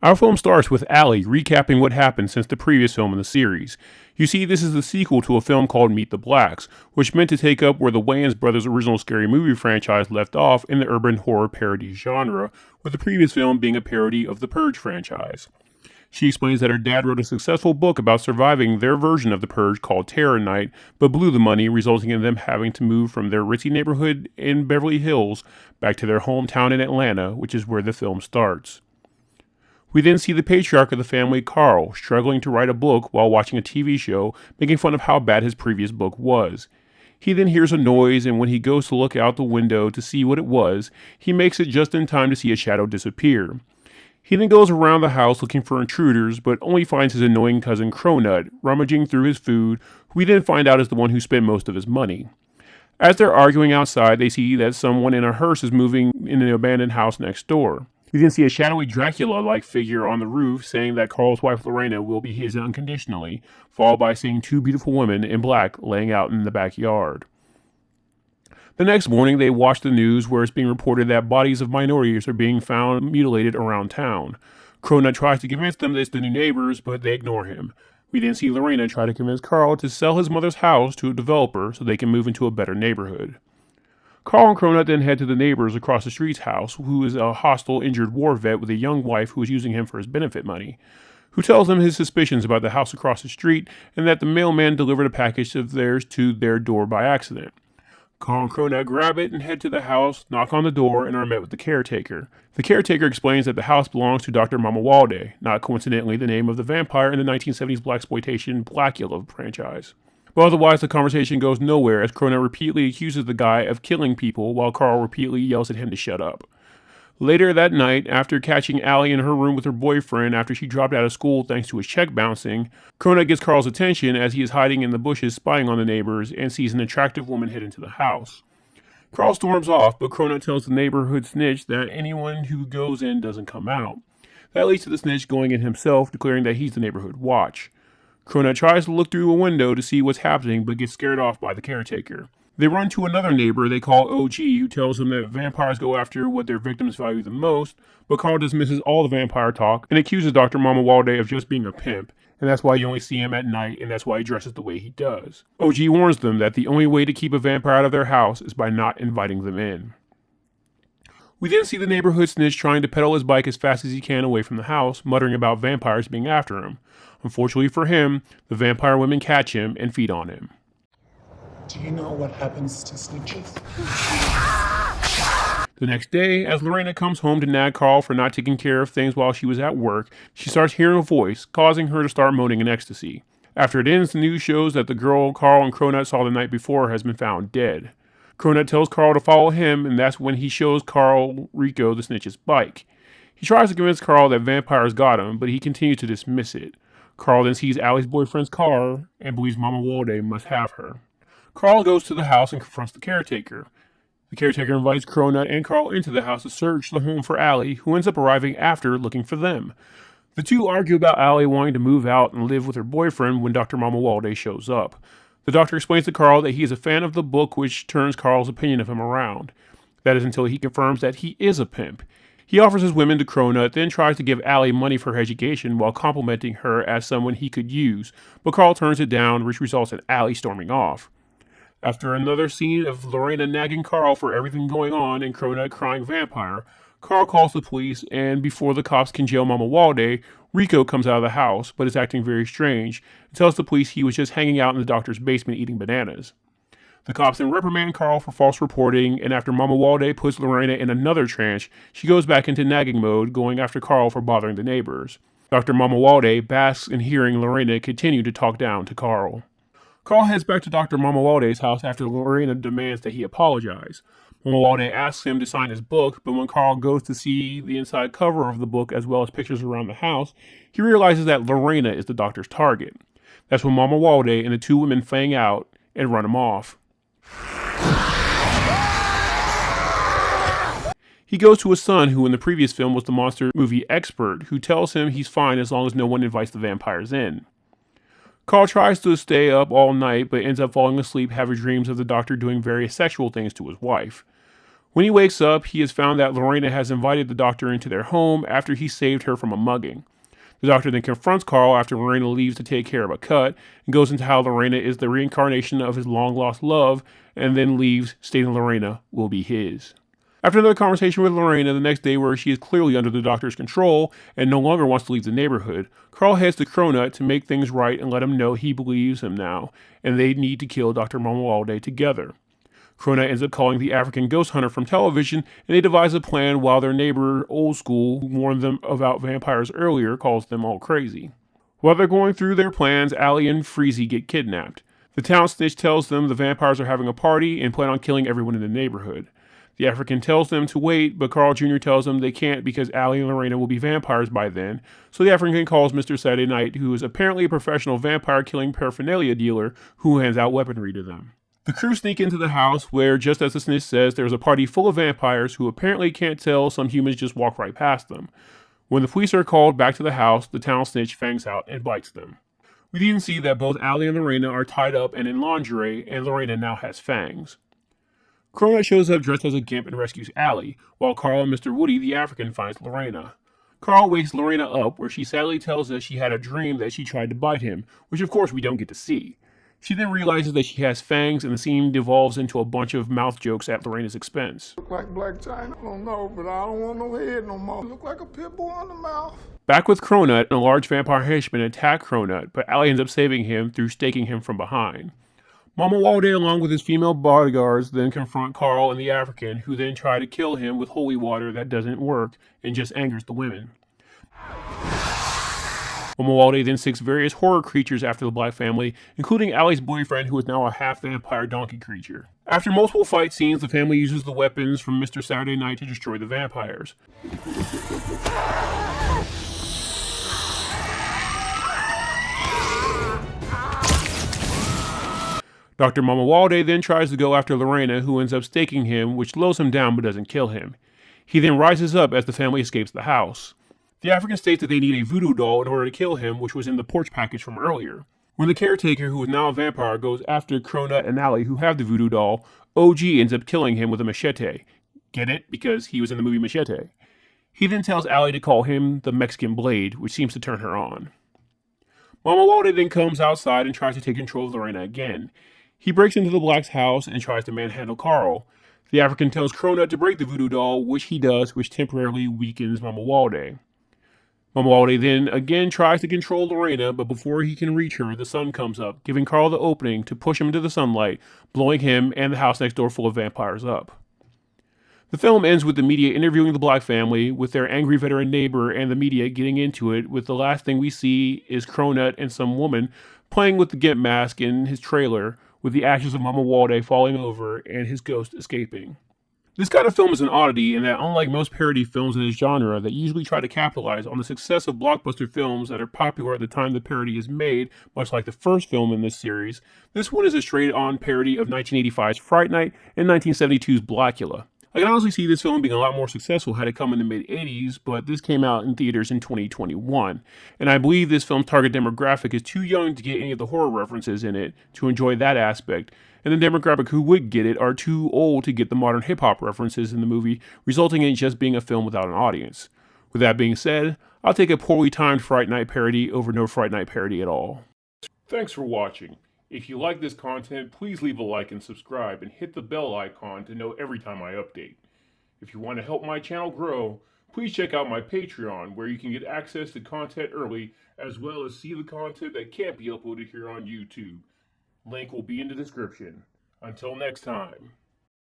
Our film starts with Allie recapping what happened since the previous film in the series. You see, this is the sequel to a film called Meet the Blacks, which meant to take up where the Wayans brothers' original scary movie franchise left off in the urban horror parody genre, with the previous film being a parody of the Purge franchise. She explains that her dad wrote a successful book about surviving their version of the Purge called Terror Night, but blew the money, resulting in them having to move from their ritzy neighborhood in Beverly Hills back to their hometown in Atlanta, which is where the film starts. We then see the patriarch of the family, Carl, struggling to write a book while watching a TV show, making fun of how bad his previous book was. He then hears a noise, and when he goes to look out the window to see what it was, he makes it just in time to see a shadow disappear. He then goes around the house looking for intruders, but only finds his annoying cousin Cronut, rummaging through his food, who we then find out is the one who spent most of his money. As they're arguing outside, they see that someone in a hearse is moving in an abandoned house next door. We then see a shadowy Dracula-like figure on the roof saying that Carl's wife Lorena will be his unconditionally, followed by seeing two beautiful women in black laying out in the backyard. The next morning, they watch the news where it's being reported that bodies of minorities are being found mutilated around town. Cronut tries to convince them that it's the new neighbors, but they ignore him. We then see Lorena try to convince Carl to sell his mother's house to a developer so they can move into a better neighborhood. Carl and Cronut then head to the neighbors across the street's house, who is a hostile, injured war vet with a young wife who is using him for his benefit money, who tells them his suspicions about the house across the street and that the mailman delivered a package of theirs to their door by accident. Carl and Cronut grab it and head to the house, knock on the door, and are met with the caretaker. The caretaker explains that the house belongs to Dr. Mamawalde, not coincidentally the name of the vampire in the 1970s blaxploitation Blackula franchise. But otherwise, the conversation goes nowhere as Cronut repeatedly accuses the guy of killing people while Carl repeatedly yells at him to shut up. Later that night, after catching Allie in her room with her boyfriend after she dropped out of school thanks to his check bouncing, Cronut gets Carl's attention as he is hiding in the bushes spying on the neighbors and sees an attractive woman head into the house. Carl storms off, but Cronut tells the neighborhood snitch that anyone who goes in doesn't come out. That leads to the snitch going in himself, declaring that he's the neighborhood watch. Cronut tries to look through a window to see what's happening, but gets scared off by the caretaker. They run to another neighbor they call OG, who tells them that vampires go after what their victims value the most, but Carl dismisses all the vampire talk and accuses Dr. Mamawalde of just being a pimp, and that's why you only see him at night, and that's why he dresses the way he does. OG warns them that the only way to keep a vampire out of their house is by not inviting them in. We then see the neighborhood snitch trying to pedal his bike as fast as he can away from the house, muttering about vampires being after him. Unfortunately for him, the vampire women catch him and feed on him. Do you know what happens to snitches? The next day, as Lorena comes home to nag Carl for not taking care of things while she was at work, she starts hearing a voice, causing her to start moaning in ecstasy. After it ends, the news shows that the girl Carl and Cronut saw the night before has been found dead. Cronut tells Carl to follow him, and that's when he shows Carl Rico the snitch's bike. He tries to convince Carl that vampires got him, but he continues to dismiss it. Carl then sees Allie's boyfriend's car and believes Mamawalde must have her. Carl goes to the house and confronts the caretaker. The caretaker invites Cronut and Carl into the house to search the home for Allie, who ends up arriving after looking for them. The two argue about Allie wanting to move out and live with her boyfriend when Dr. Mamawalde shows up. The doctor explains to Carl that he is a fan of the book, which turns Carl's opinion of him around. That is until he confirms that he is a pimp. He offers his women to Cronut, then tries to give Allie money for her education while complimenting her as someone he could use, but Carl turns it down, which results in Allie storming off. After another scene of Lorena nagging Carl for everything going on and Cronut crying vampire, Carl calls the police, and before the cops can jail Mamawalde, Rico comes out of the house, but is acting very strange, and tells the police he was just hanging out in the doctor's basement eating bananas. The cops then reprimand Carl for false reporting, and after Mamawalde puts Lorena in another trance, she goes back into nagging mode, going after Carl for bothering the neighbors. Dr. Mamawalde basks in hearing Lorena continue to talk down to Carl. Carl heads back to Dr. Mamawalde's house after Lorena demands that he apologize. Mamawalde asks him to sign his book, but when Carl goes to see the inside cover of the book as well as pictures around the house, he realizes that Lorena is the doctor's target. That's when Mamawalde and the two women fang out and run him off. He goes to his son, who in the previous film was the monster movie expert, who tells him he's fine as long as no one invites the vampires in. Carl tries to stay up all night, but ends up falling asleep having dreams of the doctor doing various sexual things to his wife. When he wakes up, he has found that Lorena has invited the doctor into their home after he saved her from a mugging. The doctor then confronts Carl after Lorena leaves to take care of a cut and goes into how Lorena is the reincarnation of his long-lost love and then leaves, stating Lorena will be his. After another conversation with Lorena the next day where she is clearly under the doctor's control and no longer wants to leave the neighborhood, Carl heads to Cronut to make things right and let him know he believes him now, and they need to kill Dr. Mamuwalde together. Cronut ends up calling the African ghost hunter from television, and they devise a plan while their neighbor, Old School, who warned them about vampires earlier, calls them all crazy. While they're going through their plans, Allie and Freezy get kidnapped. The town snitch tells them the vampires are having a party and plan on killing everyone in the neighborhood. The African tells them to wait, but Carl Jr. tells them they can't because Allie and Lorena will be vampires by then, so the African calls Mr. Saturday Night, who is apparently a professional vampire-killing paraphernalia dealer who hands out weaponry to them. The crew sneak into the house where, just as the snitch says, there's a party full of vampires who apparently can't tell some humans just walk right past them. When the police are called back to the house, the town snitch fangs out and bites them. We then see that both Allie and Lorena are tied up and in lingerie, and Lorena now has fangs. Cronut shows up dressed as a gimp and rescues Allie, while Carl and Mr. Woody, the African, finds Lorena. Carl wakes Lorena up, where she sadly tells us she had a dream that she tried to bite him, which of course we don't get to see. She then realizes that she has fangs, and the scene devolves into a bunch of mouth jokes at Lorena's expense. Look like Black China? I don't know, but I don't want no head no more. Look like a pit bull on the mouth. Back with Cronut, a large vampire henchman attack Cronut, but Allie ends up saving him through staking him from behind. Mamuwalde, along with his female bodyguards, then confront Carl and the African, who then try to kill him with holy water that doesn't work and just angers the women. Mamuwalde then seeks various horror creatures after the Black family, including Allie's boyfriend, who is now a half-vampire donkey creature. After multiple fight scenes, the family uses the weapons from Mr. Saturday Night to destroy the vampires. Dr. Mamuwalde then tries to go after Lorena, who ends up staking him, which slows him down but doesn't kill him. He then rises up as the family escapes the house. The African states that they need a voodoo doll in order to kill him, which was in the porch package from earlier. When the caretaker, who is now a vampire, goes after Cronut and Allie, who have the voodoo doll, OG ends up killing him with a machete. Get it? Because he was in the movie Machete. He then tells Allie to call him the Mexican Blade, which seems to turn her on. Mamuwalde then comes outside and tries to take control of Lorena again. He breaks into the Black's house and tries to manhandle Carl. The African tells Cronut to break the voodoo doll, which he does, which temporarily weakens Mamuwalde. Mamuwalde then again tries to control Lorena, but before he can reach her, the sun comes up, giving Carl the opening to push him into the sunlight, blowing him and the house next door full of vampires up. The film ends with the media interviewing the Black family, with their angry veteran neighbor and the media getting into it, with the last thing we see is Cronut and some woman playing with the Gimp mask in his trailer, with the ashes of Mamuwalde falling over and his ghost escaping. This kind of film is an oddity in that, unlike most parody films in this genre that usually try to capitalize on the success of blockbuster films that are popular at the time the parody is made, much like the first film in this series, this one is a straight-on parody of 1985's Fright Night and 1972's Blackula. I can honestly see this film being a lot more successful had it come in the mid-80s, but this came out in theaters in 2021, and I believe this film's target demographic is too young to get any of the horror references in it to enjoy that aspect, and the demographic who would get it are too old to get the modern hip-hop references in the movie, resulting in it just being a film without an audience. With that being said, I'll take a poorly timed Fright Night parody over no Fright Night parody at all. Thanks for watching. If you like this content, please leave a like and subscribe, and hit the bell icon to know every time I update. If you want to help my channel grow, please check out my Patreon, where you can get access to content early, as well as see the content that can't be uploaded here on YouTube. Link will be in the description. Until next time.